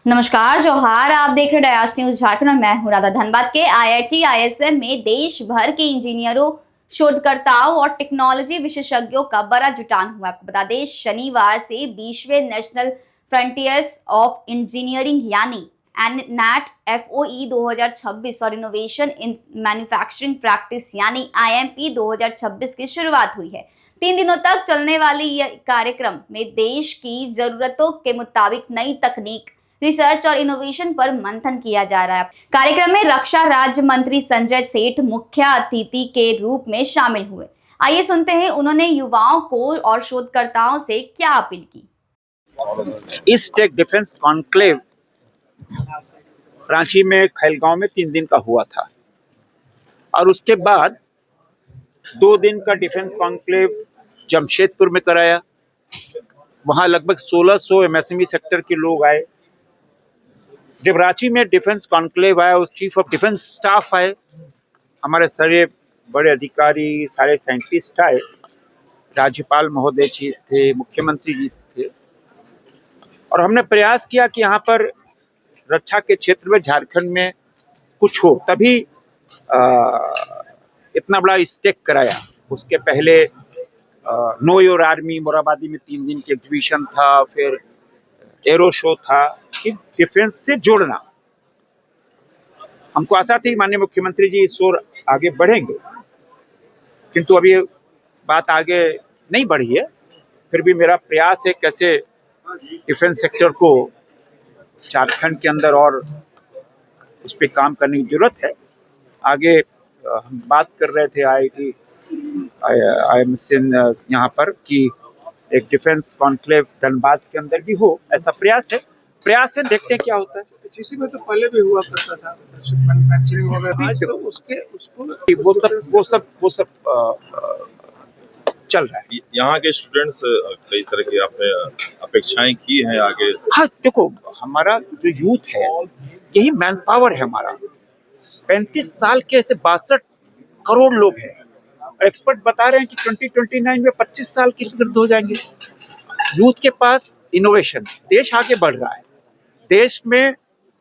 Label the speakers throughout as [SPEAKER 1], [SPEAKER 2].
[SPEAKER 1] नमस्कार जोहार, आप देख रहे हैं डयास न्यूज झारखंड और मैं हूं राधा। धनबाद के आईआईटी आईएसएम में देश भर के इंजीनियरों, शोधकर्ताओं और टेक्नोलॉजी विशेषज्ञों का बड़ा जुटान हुआ। आपको बता दें, शनिवार से 20वें नेशनल फ्रंटियर्स ऑफ इंजीनियरिंग यानी NAT FOE 2026 और इनोवेशन इन मैन्युफैक्चरिंग प्रैक्टिस यानी IMP 2026 की शुरुआत हुई है। 3 दिनों तक चलने वाली यह कार्यक्रम में देश की जरूरतों के मुताबिक नई तकनीक, रिसर्च और इनोवेशन पर मंथन किया जा रहा है। कार्यक्रम में रक्षा राज्य मंत्री संजय सेठ मुख्य अतिथि के रूप में शामिल हुए। आइए सुनते हैं उन्होंने युवाओं को और शोधकर्ताओं से क्या अपील की।
[SPEAKER 2] इस टेक डिफेंस कॉन्क्लेव रांची में खैलगांव में 3 दिन का हुआ था और उसके बाद 2 दिन का डिफेंस कॉन्क्लेव जमशेदपुर में कराया। वहां लगभग 1600 एमएसएमई सेक्टर के लोग आए। जब रांची में डिफेंस कॉन्क्लेव आया, उस चीफ ऑफ डिफेंस स्टाफ आए, हमारे सारे बड़े अधिकारी, सारे साइंटिस्ट आए, राज्यपाल महोदय जी थे, मुख्यमंत्री जी थे, और हमने प्रयास किया कि यहाँ पर रक्षा के क्षेत्र में झारखंड में कुछ हो, तभी इतना बड़ा स्टेक कराया। उसके पहले नो योर आर्मी मोराबादी में 3 दिन की एग्जीबिशन था, फिर एरो शो था कि डिफेंस से जोड़ना। हमको आशा थी माननीय मुख्यमंत्री जी इस ओर आगे बढ़ेंगे, किंतु अभी बात आगे नहीं बढ़ी है। फिर भी मेरा प्रयास है कैसे डिफेंस सेक्टर को झारखंड के अंदर और उस पर काम करने की जरूरत है। आगे हम बात कर रहे थे IMSN यहाँ पर कि एक डिफेंस कॉन्क्लेव धनबाद के अंदर भी हो, ऐसा प्रयास है। देखते हैं क्या होता है।
[SPEAKER 3] एचईसी में तो पहले भी हुआ करता था मैन्युफैक्चरिंग वगैरह, आज तो
[SPEAKER 2] वो सब चल रहा है।
[SPEAKER 4] यहाँ के स्टूडेंट्स कई तरह की आपने अपेक्षाएं की हैं आगे।
[SPEAKER 2] हाँ, देखो हमारा जो यूथ है यही मैन पावर है हमारा। 35 साल के ऐसे 62 करोड़ लोग हैं। एक्सपर्ट बता रहे हैं कि 2029 में 25 साल की वृद्ध हो जाएंगे। यूथ के पास इनोवेशन, देश आगे बढ़ रहा है। देश में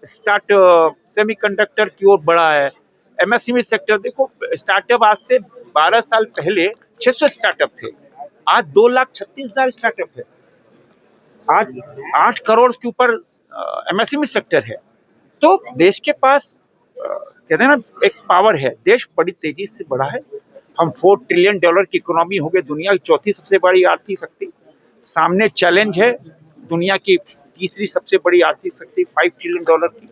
[SPEAKER 2] स्टार्टअप, सेमीकंडक्टर की ओर बढ़ा है। एमएसएमई सेक्टर देखो, स्टार्टअप आज से 12 साल पहले 600 स्टार्टअप थे, आज 2,36,000 स्टार्टअप है। आज 8 करोड़ के ऊपर एमएसएमई सेक्टर है। तो देश के पास कहते हैं ना एक पावर है। देश बड़ी तेजी से बढ़ा है। हम $4 ट्रिलियन की इकोनॉमी हो गए, दुनिया की चौथी सबसे बड़ी आर्थिक शक्ति। सामने चैलेंज है दुनिया की तीसरी सबसे बड़ी आर्थिक शक्ति, $5 ट्रिलियन की।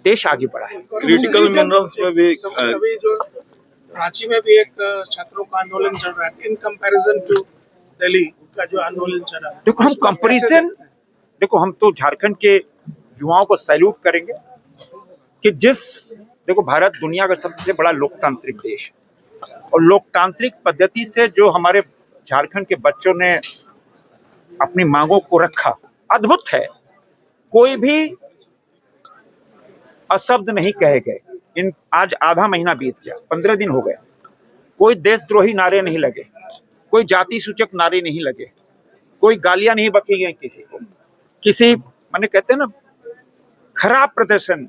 [SPEAKER 2] देश आगे बढ़ा है।
[SPEAKER 4] क्रिटिकल मिनरल्स में भी
[SPEAKER 3] अभी जो रांची में भी एक छात्रों का आंदोलन चल रहा है इन कंपैरिजन टू दिल्ली का जो आंदोलन चल रहा है।
[SPEAKER 2] देखो हम कंपैरिजन, देखो हम तो झारखंड के युवाओं को सैल्यूट करेंगे कि देखो भारत दुनिया का सबसे बड़ा लोकतांत्रिक देश, और लोकतांत्रिक पद्धति से जो हमारे झारखंड के बच्चों ने अपनी मांगों को रखा, अद्भुत है। कोई भी अशब्द नहीं कहे गए। आज आधा महीना बीत गया, 15 दिन हो गए। कोई देशद्रोही नारे नहीं लगे, कोई जाति सूचक नारे नहीं लगे, कोई गालियां नहीं बकी गई किसी को। किसी माने कहते हैं ना खराब प्रदर्शन,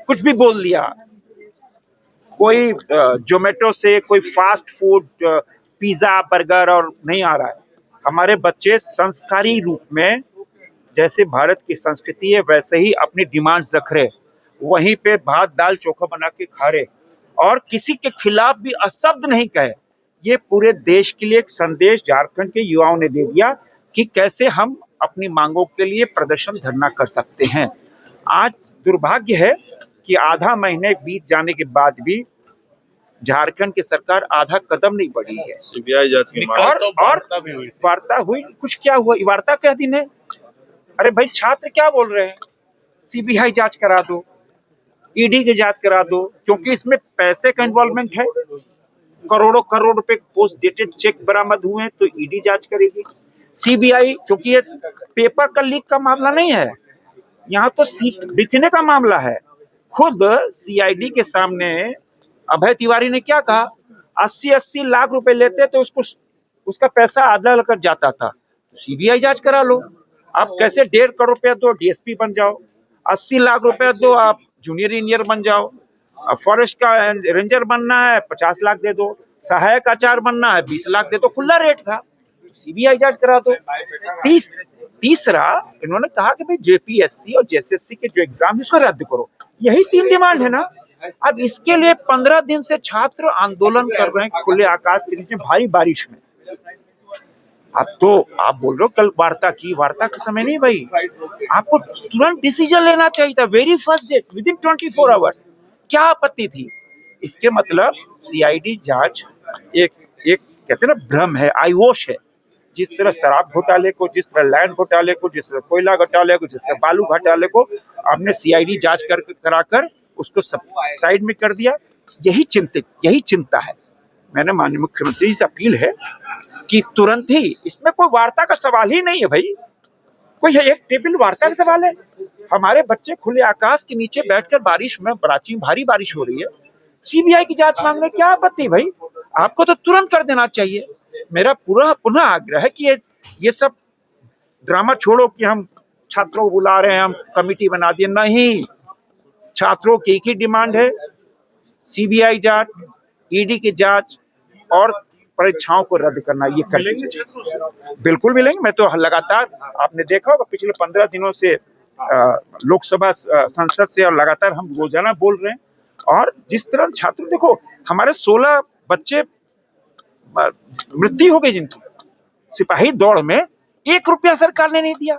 [SPEAKER 2] कुछ भी बोल दिया। कोई जोमेटो से कोई फास्ट फूड, पिज्जा, बर्गर और नहीं आ रहा है। हमारे बच्चे संस्कारी रूप में, जैसे भारत की संस्कृति है वैसे ही अपनी डिमांड्स रख रहे, वहीं पे भात दाल चोखा बना के खा रहे, और किसी के खिलाफ भी अशब्द नहीं कहे। ये पूरे देश के लिए एक संदेश झारखंड के युवाओं ने दे दिया कि कैसे हम अपनी मांगों के लिए प्रदर्शन धरना कर सकते हैं। आज दुर्भाग्य है कि आधा महीने बीत जाने के बाद भी झारखंड की सरकार आधा कदम नहीं बढ़ी है।
[SPEAKER 4] सीबीआई जांच की मांग
[SPEAKER 2] और वार्ता हुई, कुछ क्या हुआ? वार्ता क्या दिन है? अरे भाई, छात्र क्या बोल रहे हैं? सीबीआई जांच करा दो, ईडी की जांच करा दो, क्योंकि इसमें पैसे का इन्वॉल्वमेंट है। करोड़ों करोड़ रुपए पोस्ट डेटेड चेक बरामद हुए हैं, तो ईडी जांच करेगी। सीबीआई, क्योंकि ये पेपर का लीक का मामला नहीं है, यहाँ तो सीट बिकने का मामला है। खुद सीआईडी के सामने अभय तिवारी ने क्या कहा, 80-80 लाख रुपए लेते तो उसका पैसा आधा लग जाता था। सीबीआई जांच करा लो। आप कैसे 1.5 करोड़ रुपया दो डीएसपी बन जाओ, 80 लाख रुपया दो आप जूनियर इंजीनियर बन जाओ, फॉरेस्ट का रेंजर बनना है 50 लाख दे दो, सहायक आचार्य बनना है 20 लाख दे दो, खुला रेट था, सीबीआई जांच करा दो। तीसरा इन्होंने कहा कि भाई जेपीएससी और जेएसएससी के जो एग्जाम उसको रद्द करो। यही 3 डिमांड है ना। अब इसके लिए 15 दिन से छात्र आंदोलन कर रहे हैं खुले आकाश के नीचे भारी बारिश में। अब तो आप बोल रहे हो कल वार्ता का समय नहीं भाई, आपको तुरंत डिसीजन लेना चाहिए था, very first day, within 24 hours. क्या आपत्ति थी? इसके मतलब सीआईडी जांच एक कहते हैं ना भ्रम है, आईवॉश है। जिस तरह शराब घोटाले को, जिस तरह लैंड घोटाले को, जिस तरह कोयला घोटाले को, जिस तरह बालू घोटाले को आपने सीआईडी जांच कराकर उसको सब साइड में कर दिया। यही चिंता है। मैंने माननीय मुख्यमंत्री से अपील है कि तुरंत ही, इसमें कोई वार्ता का सवाल ही नहीं है भाई, कोई एक टेबल वार्ता का सवाल है। हमारे बच्चे खुले आकाश के नीचे बैठकर बारिश में, भारी बारिश हो रही है, सीबीआई की जांच मांगने क्या आपत्ति भाई? आपको तो तुरंत कर देना चाहिए। मेरा पुनः आग्रह है कि ये सब ड्रामा छोड़ो कि हम छात्रों को बुला रहे हैं, हम कमेटी बना दिए, नहीं। छात्रों की एक ही डिमांड है, सीबीआई जांच, ईडी की जांच और परीक्षाओं को रद्द करना। ये कर बिल्कुल मिलेंगे। मैं तो लगातार, आपने देखा होगा पिछले 15 दिनों से लोकसभा संसद से और लगातार हम रोजाना बोल रहे हैं। और जिस तरह छात्र, देखो हमारे 16 बच्चे मृत्यु हो गई जिनकी सिपाही दौड़ में, 1 रुपया सरकार ने नहीं दिया।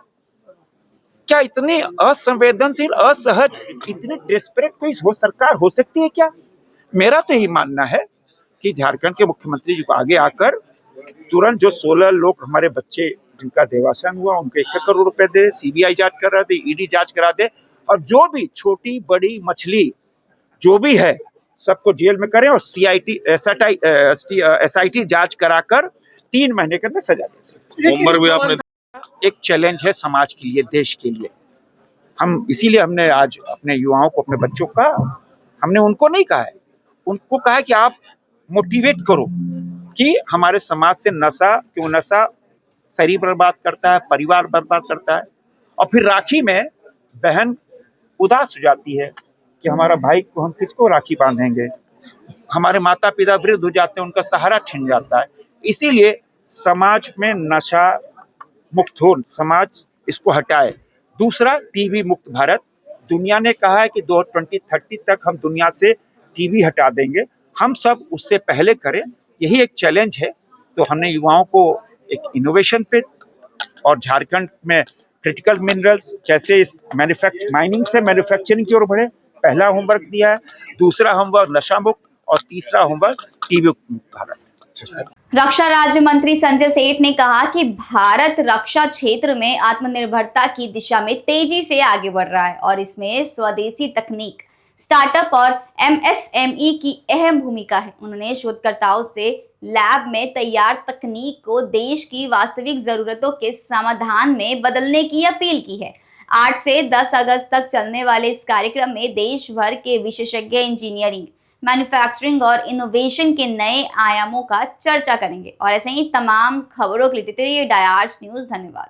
[SPEAKER 2] क्या इतनी असंवेदनशील, असहज, इतनी डेस्परेट कोई सरकार हो सकती है क्या? मेरा तो यही मानना है कि झारखंड के मुख्यमंत्री जी को आगे आकर तुरंत जो 16 लोग हमारे बच्चे जिनका देवासन हुआ उनको 1 करोड़ रुपए दे, सीबीआई जांच करा दे, ईडी जांच करा दे, और जो भी छोटी बड़ी मछली जो भी है सबको जेल में करें और एसआईटी जांच कराकर 3 महीने के अंदर सजा दे।
[SPEAKER 4] उम्र भी आपने
[SPEAKER 2] एक चैलेंज है समाज के लिए, देश के लिए। इसीलिए हमने आज अपने युवाओं को, अपने बच्चों का, हमने उनको नहीं कहा है, उनको कहा है कि आप मोटिवेट करो कि हमारे समाज से नशा शरीर बर्बाद करता है, परिवार बर्बाद करता है। और फिर राखी में बहन उदास हो जाती है कि हमारा भाई को हम किसको राखी बांधेंगे। हमारे माता पिता वृद्ध हो जाते हैं, उनका सहारा छिन जाता है। इसीलिए समाज में नशा मुक्त हो, समाज इसको हटाए। दूसरा, टीबी मुक्त भारत। दुनिया ने कहा है कि 2030 तक हम दुनिया से टीबी हटा देंगे, हम सब उससे पहले करें। यही एक चैलेंज है। तो हमने युवाओं को एक इनोवेशन पे और झारखंड में क्रिटिकल मिनरल्स कैसे इस माइनिंग से मैन्युफैक्चरिंग की ओर बढ़े, पहला होमवर्क दिया है। दूसरा होमवर्क नशा मुक्त और तीसरा होमवर्क टीबी मुक्त भारत।
[SPEAKER 1] रक्षा राज्य मंत्री संजय सेठ ने कहा कि भारत रक्षा क्षेत्र में आत्मनिर्भरता की दिशा में तेजी से आगे बढ़ रहा है और इसमें स्वदेशी तकनीक, स्टार्टअप और एमएसएमई की अहम भूमिका है। उन्होंने शोधकर्ताओं से लैब में तैयार तकनीक को देश की वास्तविक जरूरतों के समाधान में बदलने की अपील की है। 8 से 10 अगस्त तक चलने वाले इस कार्यक्रम में देश भर के विशेषज्ञ इंजीनियरिंग, मैन्युफैक्चरिंग और इनोवेशन के नए आयामों का चर्चा करेंगे। और ऐसे ही तमाम खबरों के लिए देखते रहिए डायार्स न्यूज़। धन्यवाद।